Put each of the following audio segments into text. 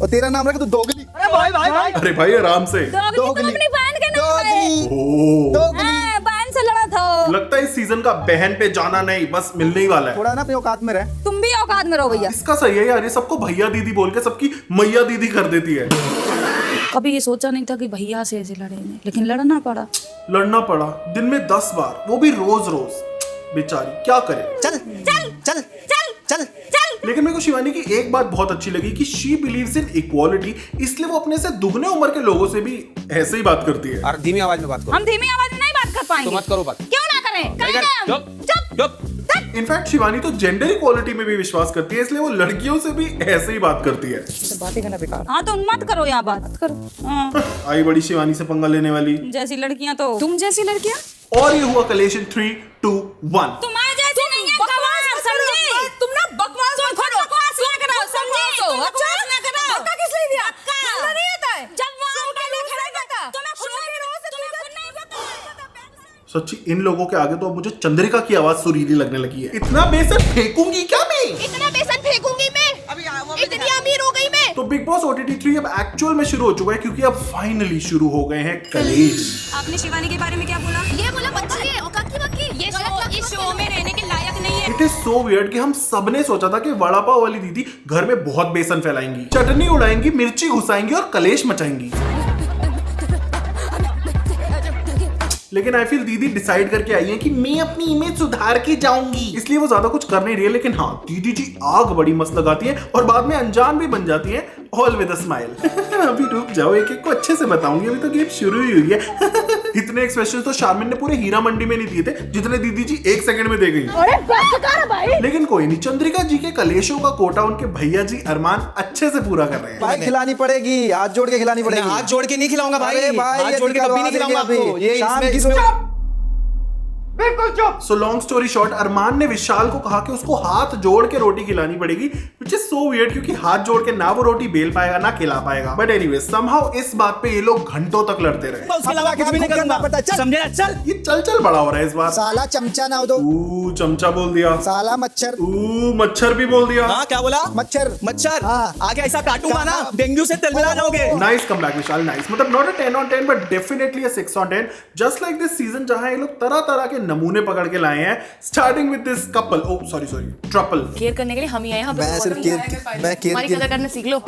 और तेरा नाम रखा तू दोगली। अरे भाई आराम से। दोगली अपनी बहन के नाम पे दोगली। बहन से लड़ा था। लगता है इस सीजन का बहन पे जाना नहीं, बस मिलने ही वाला है। थोड़ा ना अपने औकात में रह। तुम भी औकात में रहो भैया। इसका सही है यार, ये सबको भैया दीदी बोल के सबकी मैया दीदी कर देती है। कभी ये सोचा नहीं था कि भैया से ऐसे लड़ेंगे, लेकिन लड़ना पड़ा। लड़ना पड़ा दिन में 10 बार, वो भी रोज रोज। बेचारी क्या करे। चल चल चल चल चल चल। लेकिन मेरे को शिवानी की एक बात बहुत अच्छी लगी कि शी बिलीव्स इन इक्वालिटी, इसलिए वो अपने से दुगने उम्र के लोगों से भी ऐसे ही बात करती है। और धीमी आवाज में बात करो। हम धीमी आवाज में नहीं बात कर पाएंगे। तो मत करो बात। क्यों ना करें? करेंगे हम। चुप चुप। इनफैक्ट शिवानी तो जेंडर इक्वालिटी में भी विश्वास करती है, इसलिए वो लड़कियों से भी ऐसे ही बात करती है। बातें करना बेकार। हाँ तो मत करो यहाँ बात करो। हाँ, आई बड़ी शिवानी से पंगा लेने वाली। जैसी लड़कियां तो तुम जैसी लड़कियां। और ये हुआ कलेक्शन 3, 2, 1। तुम्हारे जैसी नहीं है गवार, समझे? तुम ना बकवास मत करो। बकवास ना करो, समझे? बकवास ना करो। धक्का किस लिए दिया? धक्का नहीं आता है। जब वहाँ उनका लेख खड़ा था, तुम्हें खुद नहीं पता। सच्ची इन लोगों के आगे तो अब मुझे चंद्रिका की आवाज सुरीली लगने लगी है। इतना बेसन फेंकूंगी क्या मैं? इतना बेसन फेंकूंगी मैं। इतनी अमीर हो गई मैं। तो बिग बॉस OTT 3 अब एक्चुअल में शुरू हो चुका है, क्योंकि अब फाइनली शुरू हो गए हैं कलेश। आपने शिवानी के बारे में क्या बोला? ये बोला बच्ची है, औकात की बच्ची। ये इस शो में रहने के लायक नहीं है। इट इज सो वियर्ड कि हम सबने सोचा था कि वड़ा पाव वाली दीदी घर में बहुत बेसन फैलाएंगी, चटनी उड़ाएंगी, मिर्ची घुसाएंगी और कलेश मचाएंगी। लेकिन आई फील दीदी डिसाइड करके आई है कि मैं अपनी इमेज सुधार के जाऊंगी, इसलिए वो ज्यादा कुछ कर नहीं रही है। लेकिन हाँ, दीदी जी आग बड़ी मस्त लगाती है और बाद में अनजान भी बन जाती है, ऑल विद अ स्माइल। अभी रुक जाओ, एक एक को अच्छे से बताऊंगी, अभी तो गेम शुरू ही हुई है। इतने एक्सप्रेशन तो शारमिन ने पूरे हीरा मंडी में नहीं दिए थे जितने दीदी जी 1 सेकंड में दे गई। भाई। लेकिन कोई नहीं, चंद्रिका जी के कलेशों का कोटा उनके भैया जी अरमान अच्छे से पूरा कर रहे हैं। भाई खिलानी पड़ेगी, हाथ जोड़ के खिलानी पड़ेगी। हाथ जोड़ के नहीं खिलाऊंगा भाई। अरे भाई, हाथ जोड़ के कभी नहीं खिलाऊंगा आपको। ये शाम की बिल्कुल चुप। सो लॉन्ग स्टोरी शॉर्ट, अरमान ने विशाल को कहा कि उसको हाथ जोड़ के रोटी खिलानी पड़ेगी, व्हिच इज सो वियर्ड क्योंकि हाथ जोड़ के ना वो रोटी बेल पाएगा ना खिला पाएगा। बट एनीवे समहाउ इस बात पे ये लोग घंटों तक लड़ते रहे। उसके अलावा कुछ भी नहीं करूंगा। समझे ना? चल। ये चल बड़ा हो रहा है इस बार। साला चमचा ना हो दो। चमचा बोल दिया। साला मच्छर। मच्छर भी बोल दिया। हाँ क्या बोला? मच्छर। मच्छर। हाँ। आगे ऐसा काटूंगा ना, डेंगू से तिलमिला जाओगे। नाइस कमबैक विशाल, नाइस। मतलब not a 10 on 10 but definitely a 6 on 10। Just like this season जहां ये लोग तरह तरह के नमूने पकड़ के लाए हैं, starting with this couple. Oh sorry triple. Care करने के लिए हम ही आए हैं। मैं सिर्फ हमारी कदर करना सीख लो।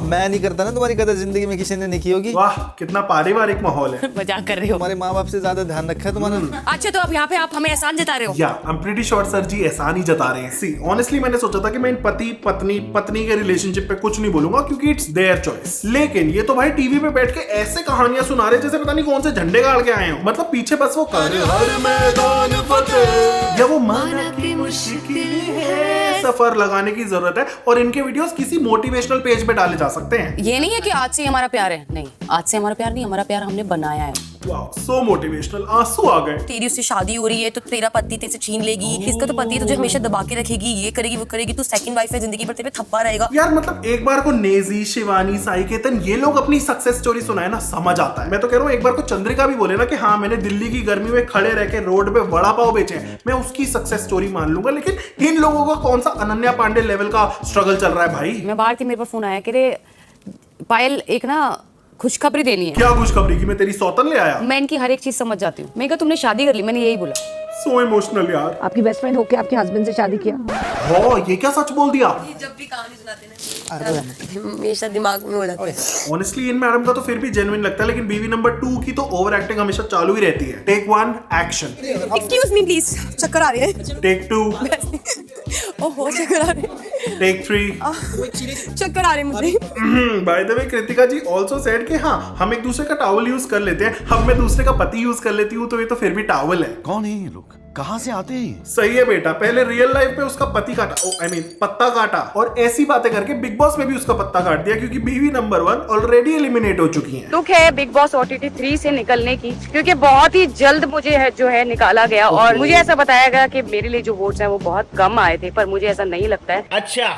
मैं नहीं करता ना तुम्हारी कदर, जिंदगी में किसी ने नहीं की होगी। वाह कितना पारिवारिक माहौल है। मजाक कर रहे हो। तुम्हारे माँ बाप से ज्यादा ध्यान रखा है तुम्हारा। अच्छा तो अब यहाँ पे आप हमें एहसान जता रहे हो। या I am pretty sure sir ji एहसान ही जता रहे हैं। सी ऑनेस्टली मैंने सोचा था कि मैं इन पति पत्नी के रिलेशनशिप पे कुछ नहीं बोलूंगा क्योंकि इट्स देयर चॉइस। लेकिन ये तो भाई टीवी पे बैठ के ऐसे कहानियां सुना रहे जैसे पता नहीं कौन से झंडे गाड़ के आए हो। मतलब पीछे बस वो कर हर मैदान फतेह या वो माना की मुश्किल है सफर लगाने की जरूरत है, और इनके वीडियोस किसी मोटिवेशनल पेज पे डाले जा सकते हैं। ये नहीं है कि आज से हमारा प्यार है, नहीं आज से हमारा प्यार नहीं, हमारा प्यार हमने बनाया है। वाओ सो मोटिवेशनल, आंसू आ गए। तेरी उससे शादी हो रही है तो तेरा पति तेरे से छीन लेगी, इसका तो पति तुझे हमेशा दबा के रखेगी, ये करेगी वो करेगी, तू सेकंड वाइफ है, जिंदगी भर तेरे पे थप्पा रहेगा। यार मतलब एक बार को नेजी, शिवानी, साई केतन ये लोग अपनी सक्सेस स्टोरी सुनाए ना, समझ आता है। मैं तो कह रहा हूँ एक बार को चंद्रिका भी बोले ना कि हाँ मैंने दिल्ली की गर्मी में खड़े रह के रोड पे वड़ा पाव बेचे हैं, मैं उसकी सक्सेस स्टोरी मान लूंगा। लेकिन इन लोगों का कौन सा अनन्या पांडे लेवल का स्ट्रगल चल रहा है भाई। मैं बाहर थी, मेरे पास फोन आया कि रे पायल एक ना खुशखबरी देनी है। क्या खुशखबरी की? मैं तेरी सौतन ले आया। मैं इनकी हर एक चीज समझ जाती हूँ। मैं कहा तुमने शादी कर ली, मैंने यही बोला। सो इमोशनल यार। आपकी बेस्ट फ्रेंड होके आपके हस्बैंड से शादी किया। हो ये क्या सच बोल दिया? जब भी कहानी सुनाते ना हमेशा दिमाग में हो जाता है। ऑनेस्टली इन मैडम का तो फिर भी जेन्युइन लगता है, लेकिन बीवी नंबर 2 की तो ओवर एक्टिंग हमेशा चालू ही रहती है। Take 1 action. Excuse me please, चक्कर आ रहे हैं। टेक 2। ओहो चक्कर आ रहे हैं। टेक 3। चक्कर आ रहे हैं मुझे। By the way Kritika ji also said कि हाँ हम एक दूसरे का टॉवल यूज कर लेते हैं, अब मैं दूसरे का पति यूज कर लेती हूँ, तो ये तो फिर भी टॉवल है। कौन है ये लोग, कहाँ से आते हैं? सही है बेटा, पहले रियल लाइफ पे उसका पति काटा, आई मीन पत्ता काटा, और ऐसी बातें करके बिग बॉस में भी उसका पत्ता काट दिया क्योंकि बीवी नंबर 1 ऑलरेडी एलिमिनेट हो चुकी हैं। दुख है बिग बॉस OTT 3 से निकलने की, क्योंकि बहुत ही जल्द मुझे जो है निकाला गया, और मुझे ऐसा बताया गया कि मेरे लिए जो वोट्स हैं वो बहुत कम आए थे, पर मुझे ऐसा नहीं लगता है। अच्छा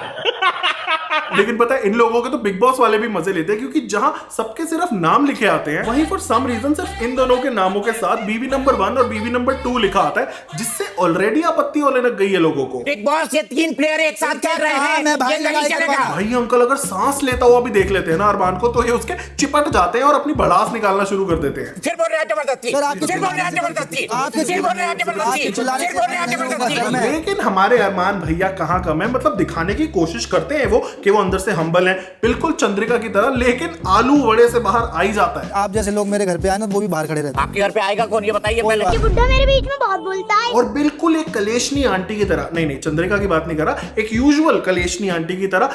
लेकिन पता है इन लोगों के तो बिग बॉस वाले भी मजे लेते हैं, क्योंकि जहां सबके सिर्फ नाम लिखे आते हैं वहीं फॉर सम रीजन सिर्फ इन दोनों के नामों के साथ बीवी नंबर 1 और बीवी नंबर 2 लिखा आता है, जिससे ऑलरेडी आपत्ति होने लग गई है लोगों को। बिग बॉस ये 3 प्लेयर एक साथ खेल रहे हैं, ये नहीं चलेगा। भाई अंकल अगर सांस लेता हुआ भी देख लेते हैं ना अरमान को, तो ये उसके चिपट जाते हैं और अपनी भड़ास निकालना शुरू कर देते हैं। फिर बोल रहे हैं जबरदस्ती, फिर बोल रहे हैं जबरदस्ती, फिर बोल रहे हैं जबरदस्ती, फिर बोल रहे हैं जबरदस्ती। लेकिन हमारे अरमान भैया कहाँ कम है, मतलब दिखाने की कोशिश करते हैं वो कि वो अंदर से हम्बल है, बिल्कुल चंद्रिका की तरह, लेकिन आलू वड़े से बाहर आ ही जाता है। आप जैसे लोग मेरे घर पे आए ना, वो भी बाहर खड़े रहते हैं। आपके घर पे आएगा कौन ये बताइए पहले। ये बुड्ढा मेरे बीच में बहुत बोलता है। और बिल्कुल एक कलेशनी आंटी की तरह, नहीं चंद्रिका की बात नहीं कर रहा, एक यूजुअल कलेशनी आंटी की तरह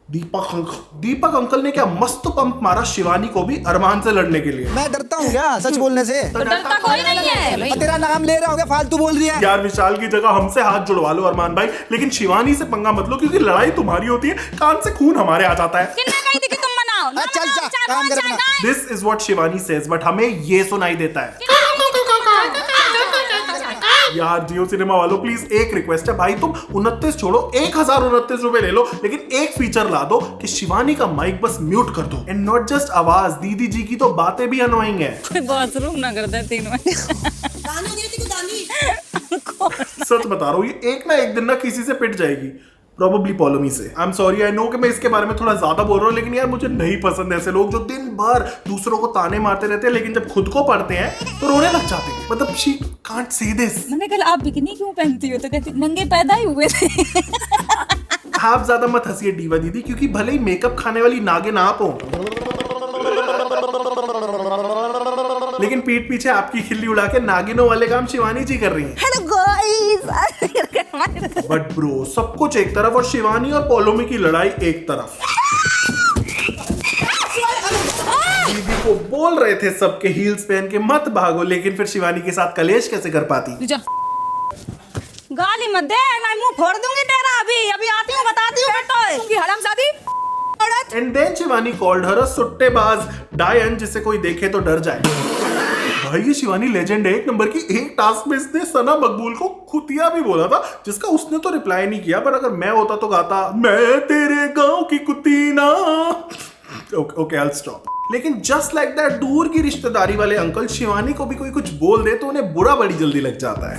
दीपक अंकल ने क्या मस्त पंप मारा शिवानी को भी अरमान से लड़ने के लिए। मैं डरता हूँ क्या सच बोलने से? डरता कोई नहीं है। तेरा नाम ले रहा होगा, फालतू बोल रही है। यार विशाल की जगह हमसे हाथ जुड़वा लो अरमान भाई, लेकिन शिवानी से पंगा मत लो, क्योंकि लड़ाई तुम्हारी होती है, कान से खून हमारे आ जाता है। किन्ने कही थी कि तुम बनाओ ना, चल जा, काम कर अपना। This is what Shivani says, but हमें ये सुनाई देता है। यार जियो सिनेमा वालों प्लीज एक रिक्वेस्ट है भाई, तुम 29 छोड़ो 1029 रुपए ले लो, लेकिन एक फीचर ला दो कि शिवानी का माइक बस म्यूट कर दो। एंड नॉट जस्ट आवाज, दीदी जी की तो बातें भी अनोइंग है। बाथरूम ना करते 3 महीने। सच बता रहा हूँ, ये एक ना एक दिन ना किसी से पिट जाएगी, प्रोबेबली पॉलोमी से। I am sorry, I know कि मैं इसके बारे में थोड़ा ज्यादा बोल रहा हूँ, लेकिन यार मुझे नहीं पसंद ऐसे लोग जो दिन भर दूसरों को ताने मारते रहते हैं, लेकिन जब खुद को पढ़ते हैं तो रोने लग जाते हैं। मतलब शी कांट से दिस। मैंने कल आप बिकनी क्यों पहनती हो, तो कहती नंगे पैदा ही हुए थे। आप ज्यादा मत हंसिए डीवा दीदी, क्योंकि भले ही मेकअप खाने वाली नागिन आप हो, लेकिन पीठ पीछे आपकी खिल्ली उड़ा के नागिनों वाले काम शिवानी जी कर रही हैं। Hello guys. बट ब्रो, सब कुछ एक तरफ और शिवानी और पोलोमी की लड़ाई एक तरफ। दीदी को बोल रहे थे सबके हील्स पहन के मत भागो, लेकिन फिर शिवानी के साथ कलेश कैसे कर पाती? गाली मत दे, मैं मुंह फोड़ दूंगी तेरा। अभी आती हूँ, बताती हूँ बेटा कि हरामजादी। And then Shivani called her a सुट्टेबाज डायन, जिसे कोई देखे तो डर जाए। भाई ये शिवानी लेजेंड है एक नंबर की। एक टास्क में इसने सना मकबूल को खुतिया भी बोला था, जिसका उसने तो रिप्लाई नहीं किया, पर अगर मैं होता तो गाता मैं तेरे गांव की कुतीना। Okay I will stop. लेकिन जस्ट लाइक दैट दूर की रिश्तेदारी वाले अंकल शिवानी को भी कोई कुछ बोल दे तो उन्हें बुरा बड़ी जल्दी लग जाता है।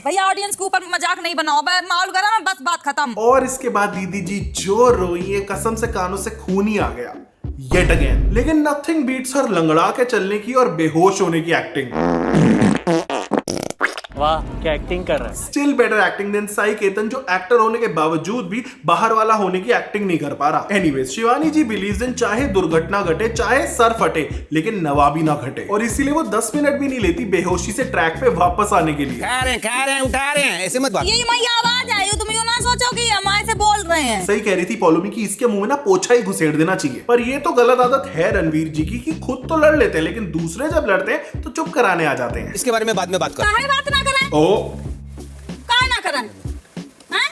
भैया ऑडियंस के ऊपर मजाक नहीं बनाओ, माहौल गरम है, बस बात खत्म। और इसके बाद दीदी जी जो रोई है, कसम से कानों से खून ही आ गया येट अगेन। लेकिन नथिंग बीट्स हर लंगड़ा के चलने की और बेहोश होने की एक्टिंग। वाह क्या एक्टिंग कर रहा है। Still better acting than Sai Ketan, जो एक्टर होने के बावजूद भी बाहर वाला होने की एक्टिंग नहीं कर पा रहा। Anyways Shivani ji believes in चाहे दुर्घटना घटे, चाहे सर फटे, लेकिन नवाबी ना घटे, और इसीलिए वो 10 मिनट भी नहीं लेती बेहोशी से ट्रैक पे वापस आने के लिए। खा रहे हैं, उठा रहे हैं, ऐसे मत बात। यही मैं आवाज आई हो, तुम यूं ना सोचो कि हम ऐसे बोल रहे हैं। सही कह रही थी पॉलोमी की, इसके मुंह में ना पोछा ही घुसेड़ देना चाहिए। पर ये तो गलत आदत है रणवीर जी की कि खुद तो लड़ लेते हैं, लेकिन दूसरे जब लड़ते हैं तो चुप कराने आ जाते हैं। इसके बारे में बाद में बात कर। काहे बात ना करें? ओ काहे ना करें?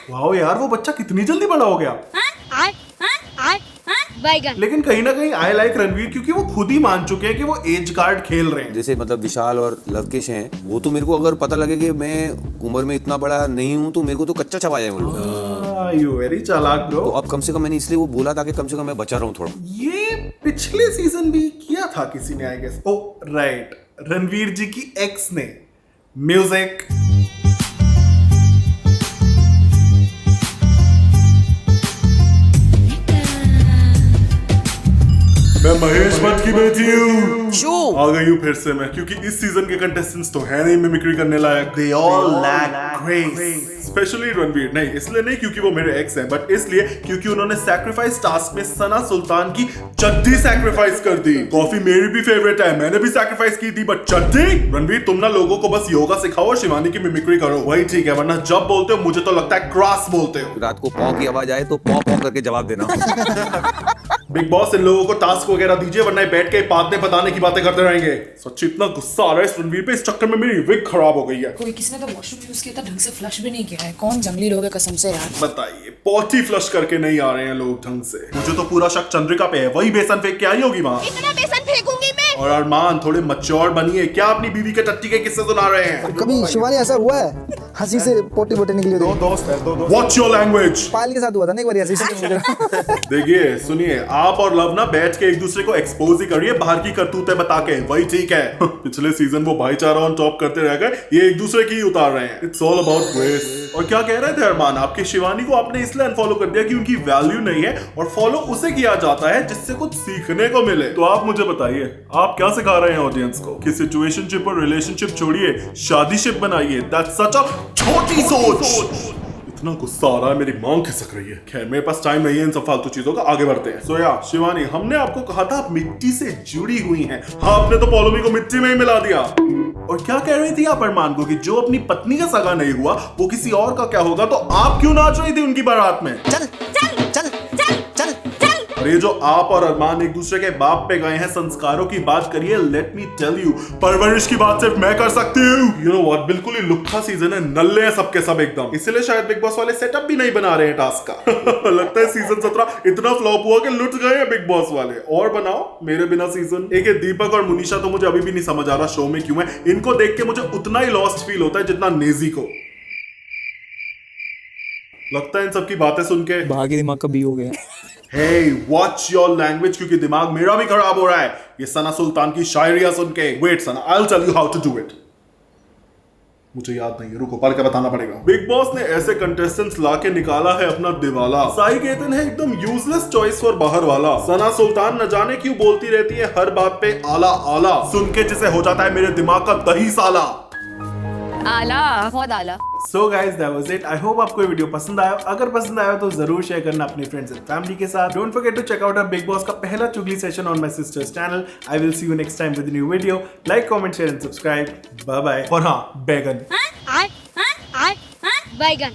वाओ यार, वो बच्चा कितनी जल्दी बड़ा हो गया। लेकिन कहीं ना कहीं आई लाइक रणवीर, क्योंकि वो खुद ही मान चुके हैं कि वो एज कार्ड खेल रहे हैं। जैसे मतलब विशाल और लवकेश हैं, वो तो मेरे को अगर पता लगे कि मैं उम्र में इतना बड़ा नहीं हूँ तो मेरे को तो कच्चा छपा जाए वो लोग। यू वेरी चालाक ब्रो। तो अब कम से कम मैंने इसलिए वो बोला था कि कम से कम मैं बचा रहा हूँ थोड़ा। ये पिछले सीजन भी किया था किसी ने, I guess. Oh right, Ranveer ji की एक्स ने। म्यूजिक। मैं महेश भट्ट की बेटी हूँ। आ गई हूँ फिर से मैं, क्योंकि इस सीजन के कंटेस्टेंट्स तो है नहीं मिमिक्री करने लायक। They all lack grace. Specially Ranveer. नहीं इसलिए नहीं क्योंकि वो मेरे एक्स हैं, बट इसलिए क्योंकि उन्होंने सैक्रिफाइस टास्क में सना सुल्तान की चड्डी सैक्रिफाइस कर दी। कॉफी मेरी भी फेवरेट है, मैंने भी सैक्रिफाइस की थी, बट चड्डी। रणवीर तुम ना लोगों को बस योगा सिखाओ और शिवानी की मिमिक्री करो, वही ठीक है, वरना जब बोलते हो मुझे तो लगता है क्रॉस बोलते हो। रात को पौ की आवाज आए तो पौ पौ करके जवाब देना। बिग बॉस इन लोगों को टास्क वगैरह दीजिए, वरना बैठ के बातें बताने की बातें करते रहेंगे। सच्ची इतना गुस्सा आ रहा है इस रणवीर पे, इस चक्कर में मेरी विग खराब हो गई है। कोई किसी ने तो वॉशरूम यूज किया था, ढंग से फ्लश भी नहीं किया है। कौन जंगली लोग है कसम से यार। बताइए, पॉटी फ्लश करके नहीं आ रहे हैं लोग ढंग से। मुझे तो पूरा शक चंद्रिका पे है, वही बेसन फेंक के आई होगी वहां। इतना बेसन फेंकूंगी मैं। और अरमान थोड़े मैच्योर बनिए, क्या अपनी बीवी के टट्टी के किस्से सुना रहे हैं? कभी शिवानी ऐसा हुआ है हंसी से पोटी पोटी निकली दो दोस्त है, दो दोस्त। Watch your language। पाल के साथ हुआ था ना एक बार हंसी से देखिए सुनिए, आप और लव ना बैठ के एक दूसरे को एक्सपोज ही करिए बाहर की करतूतें बता के, वही ठीक है। पिछले सीजन वो भाईचारा ऑन टॉप करते रह गए, ये एक दूसरे की ही उतार रहे हैं। It's all about grace. और क्या कह रहे थे अरमान, आपकी शिवानी को आपने इसलिए अनफॉलो कर दिया कि उनकी वैल्यू नहीं है, और फॉलो उसे किया जाता है जिससे कुछ सीखने को मिले। तो आप मुझे बताइए, आप क्या सिखा रहे हैं ऑडियंस को कि सिचुएशनशिप और रिलेशनशिप छोड़िए, शादीशिप बनाइए। दैट्स सच अ छोटी सोच। इतना गुस्सा आ रहा है, मेरी मांग खिसक रही है। खैर मेरे पास टाइम नहीं है इन सब फालतू चीजों का, आगे बढ़ते हैं। सोया शिवानी, हमने आपको कहा था आप मिट्टी से जुड़ी हुई हैं। हाँ, आपने तो पॉलोमी को मिट्टी में ही मिला दिया। और क्या कह रही थी आप अरमान को कि जो अपनी पत्नी का सगा नहीं हुआ वो किसी और का क्या होगा, तो आप क्यों नाच रही थी उनकी बारात में? चल चल चल चल चल चल। और ये जो आप और अरमान एक दूसरे के बाप पे गए हैं, संस्कारों की बात करिए। लेट मी टेल यू, परवरिश की बात सिर्फ मैं कर सकती हूँ। यू नो व्हाट, बिल्कुल ही लुक्खा सीजन है, नल्ले हैं सबके सब एकदम। इसलिए शायद बिग बॉस वाले सेटअप भी नहीं बना रहे हैं टास्क का। लगता है सीजन 17 इतना फ्लॉप हुआ कि लुट गए हैं बिग बॉस वाले। और बनाओ मेरे बिना सीजन। एक दीपक और मुनीषा तो मुझे अभी भी नहीं समझ आ रहा शो में क्यों है। इनको देख के मुझे उतना ही लॉस्ट फील होता है जितना नेजी को। लगता है इन सबकी बातें सुन के भागी दिमाग का बी हो गया। Hey, watch your language, क्योंकि दिमाग मेरा भी खराब हो रहा है ये सना सुल्तान की शायरिया सुन के। Wait Sana, I'll tell you how to do it। मुझे याद नहीं है, रुको पढ़ के बताना पड़ेगा। बिग बॉस ने ऐसे कंटेस्टेंट्स लाके निकाला है अपना दिवाला। साई केतन है एकदम यूजलेस चॉइस फॉर बाहर वाला। सना सुल्तान न जाने क्यों बोलती रहती है हर बात पे आला आला, सुन के जिसे हो जाता है मेरे दिमाग का दही साला। आला, बहुत आला। So guys, that was it. I hope आपको ये वीडियो पसंद आया। अगर पसंद आया तो जरूर शेयर करना अपने फ्रेंड्स एंड फैमिली के साथ। Don't forget to check out our Big Boss का पहला चुगली session on my sister's channel. I will see you next time with a new video. Like, comment, share and subscribe. Bye bye. और हाँ, बैगन। बैगन।